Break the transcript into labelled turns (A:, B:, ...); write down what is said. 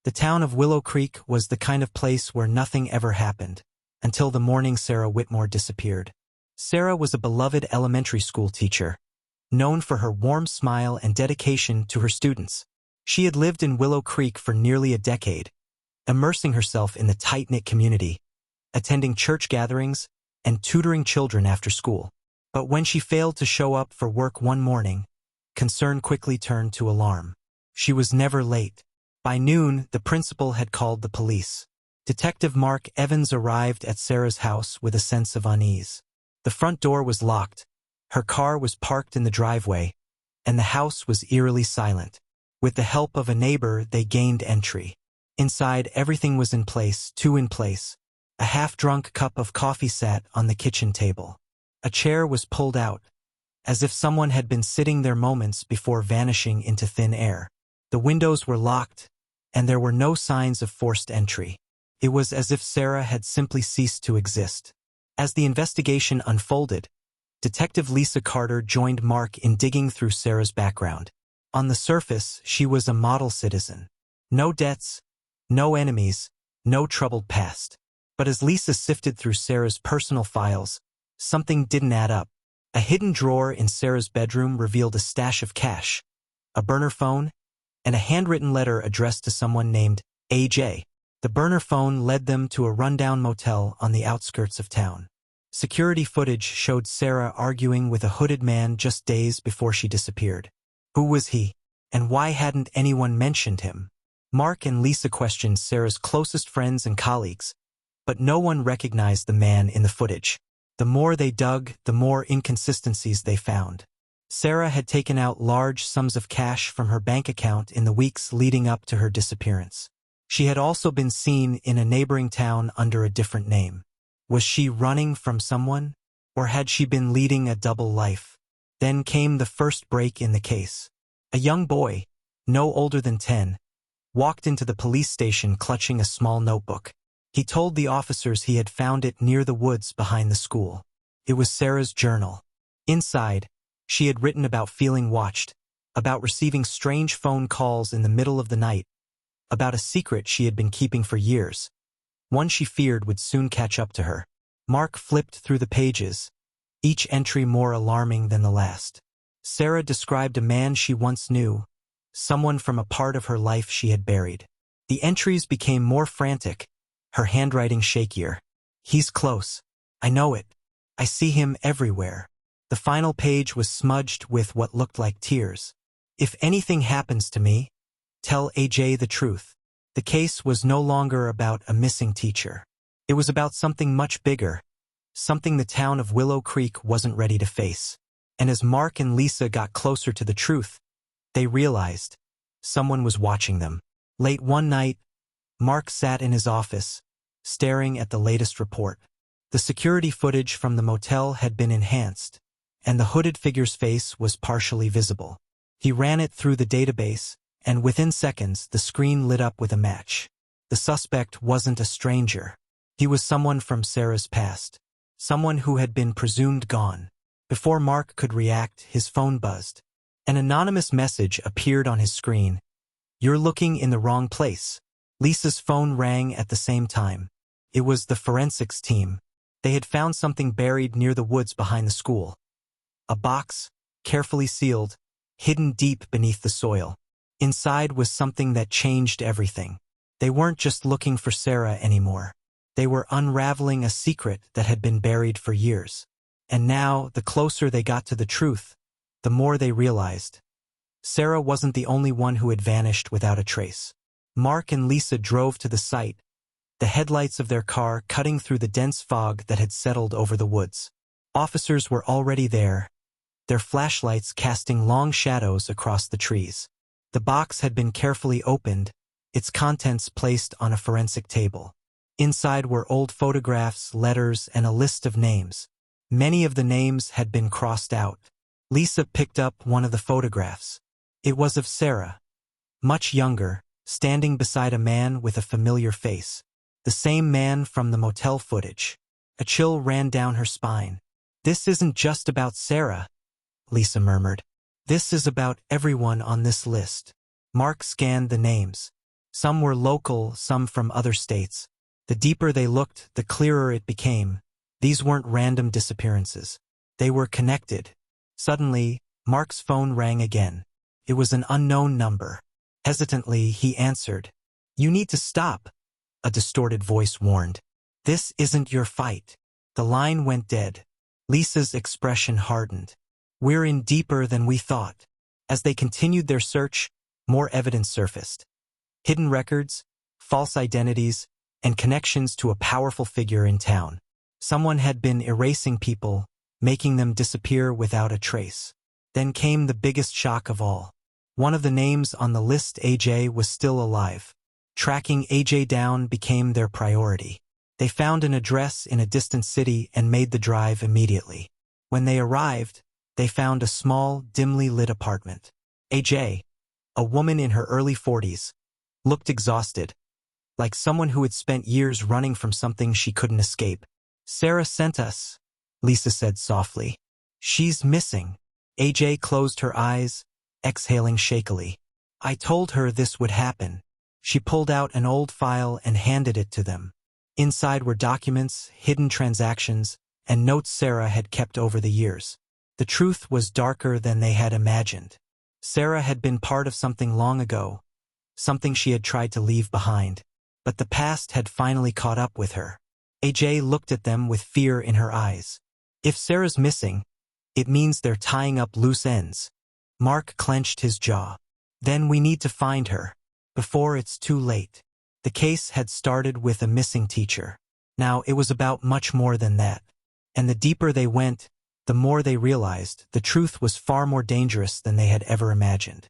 A: The town of Willow Creek was the kind of place where nothing ever happened, until the morning Sarah Whitmore disappeared. Sarah was a beloved elementary school teacher, known for her warm smile and dedication to her students. She had lived in Willow Creek for nearly a decade, immersing herself in the tight-knit community, attending church gatherings, and tutoring children after school. But when she failed to show up for work one morning, concern quickly turned to alarm. She was never late. By noon, the principal had called the police. Detective Mark Evans arrived at Sarah's house with a sense of unease. The front door was locked, her car was parked in the driveway, and the house was eerily silent. With the help of a neighbor, they gained entry. Inside, everything was in place, two in place. A half-drunk cup of coffee sat on the kitchen table. A chair was pulled out, as if someone had been sitting there moments before vanishing into thin air. The windows were locked, and there were no signs of forced entry. It was as if Sarah had simply ceased to exist. As the investigation unfolded, Detective Lisa Carter joined Mark in digging through Sarah's background. On the surface, she was a model citizen. No debts, no enemies, no troubled past. But as Lisa sifted through Sarah's personal files, something didn't add up. A hidden drawer in Sarah's bedroom revealed a stash of cash, a burner phone, and a handwritten letter addressed to someone named AJ. The burner phone led them to a rundown motel on the outskirts of town. Security footage showed Sarah arguing with a hooded man just days before she disappeared. Who was he? And why hadn't anyone mentioned him? Mark and Lisa questioned Sarah's closest friends and colleagues, but no one recognized the man in the footage. The more they dug, the more inconsistencies they found. Sarah had taken out large sums of cash from her bank account in the weeks leading up to her disappearance. She had also been seen in a neighboring town under a different name. Was she running from someone, or had she been leading a double life? Then came the first break in the case. A young boy, no older than 10, walked into the police station clutching a small notebook. He told the officers he had found it near the woods behind the school. It was Sarah's journal. Inside, she had written about feeling watched, about receiving strange phone calls in the middle of the night, about a secret she had been keeping for years, one she feared would soon catch up to her. Mark flipped through the pages, each entry more alarming than the last. Sarah described a man she once knew, someone from a part of her life she had buried. The entries became more frantic, her handwriting shakier. He's close. I know it. I see him everywhere. The final page was smudged with what looked like tears. If anything happens to me, tell AJ the truth. The case was no longer about a missing teacher. It was about something much bigger, something the town of Willow Creek wasn't ready to face. And as Mark and Lisa got closer to the truth, they realized someone was watching them. Late one night, Mark sat in his office, staring at the latest report. The security footage from the motel had been enhanced, and the hooded figure's face was partially visible. He ran it through the database, and within seconds the screen lit up with a match. The suspect wasn't a stranger. He was someone from Sarah's past, someone who had been presumed gone. Before Mark could react, his phone buzzed. An anonymous message appeared on his screen. "You're looking in the wrong place." Lisa's phone rang at the same time. It was the forensics team. They had found something buried near the woods behind the school. A box, carefully sealed, hidden deep beneath the soil. Inside was something that changed everything. They weren't just looking for Sarah anymore. They were unraveling a secret that had been buried for years. And now, the closer they got to the truth, the more they realized. Sarah wasn't the only one who had vanished without a trace. Mark and Lisa drove to the site, the headlights of their car cutting through the dense fog that had settled over the woods. Officers were already there, their flashlights casting long shadows across the trees. The box had been carefully opened, its contents placed on a forensic table. Inside were old photographs, letters, and a list of names. Many of the names had been crossed out. Lisa picked up one of the photographs. It was of Sarah, much younger, standing beside a man with a familiar face. The same man from the motel footage. A chill ran down her spine. "This isn't just about Sarah," Lisa murmured. "This is about everyone on this list." Mark scanned the names. Some were local, some from other states. The deeper they looked, the clearer it became. These weren't random disappearances. They were connected. Suddenly, Mark's phone rang again. It was an unknown number. Hesitantly, he answered. "You need to stop," a distorted voice warned. "This isn't your fight." The line went dead. Lisa's expression hardened. "We're in deeper than we thought." As they continued their search, more evidence surfaced. Hidden records, false identities, and connections to a powerful figure in town. Someone had been erasing people, making them disappear without a trace. Then came the biggest shock of all. One of the names on the list, AJ, was still alive. Tracking AJ down became their priority. They found an address in a distant city and made the drive immediately. When they arrived, they found a small, dimly lit apartment. AJ, a woman in her early 40s, looked exhausted, like someone who had spent years running from something she couldn't escape. "Sarah sent us," Lisa said softly. "She's missing." AJ closed her eyes, exhaling shakily. "I told her this would happen." She pulled out an old file and handed it to them. Inside were documents, hidden transactions, and notes Sarah had kept over the years. The truth was darker than they had imagined. Sarah had been part of something long ago, something she had tried to leave behind. But the past had finally caught up with her. AJ looked at them with fear in her eyes. "If Sarah's missing, it means they're tying up loose ends." Mark clenched his jaw. "Then we need to find her, before it's too late." The case had started with a missing teacher. Now it was about much more than that. And the deeper they went, the more they realized the truth was far more dangerous than they had ever imagined.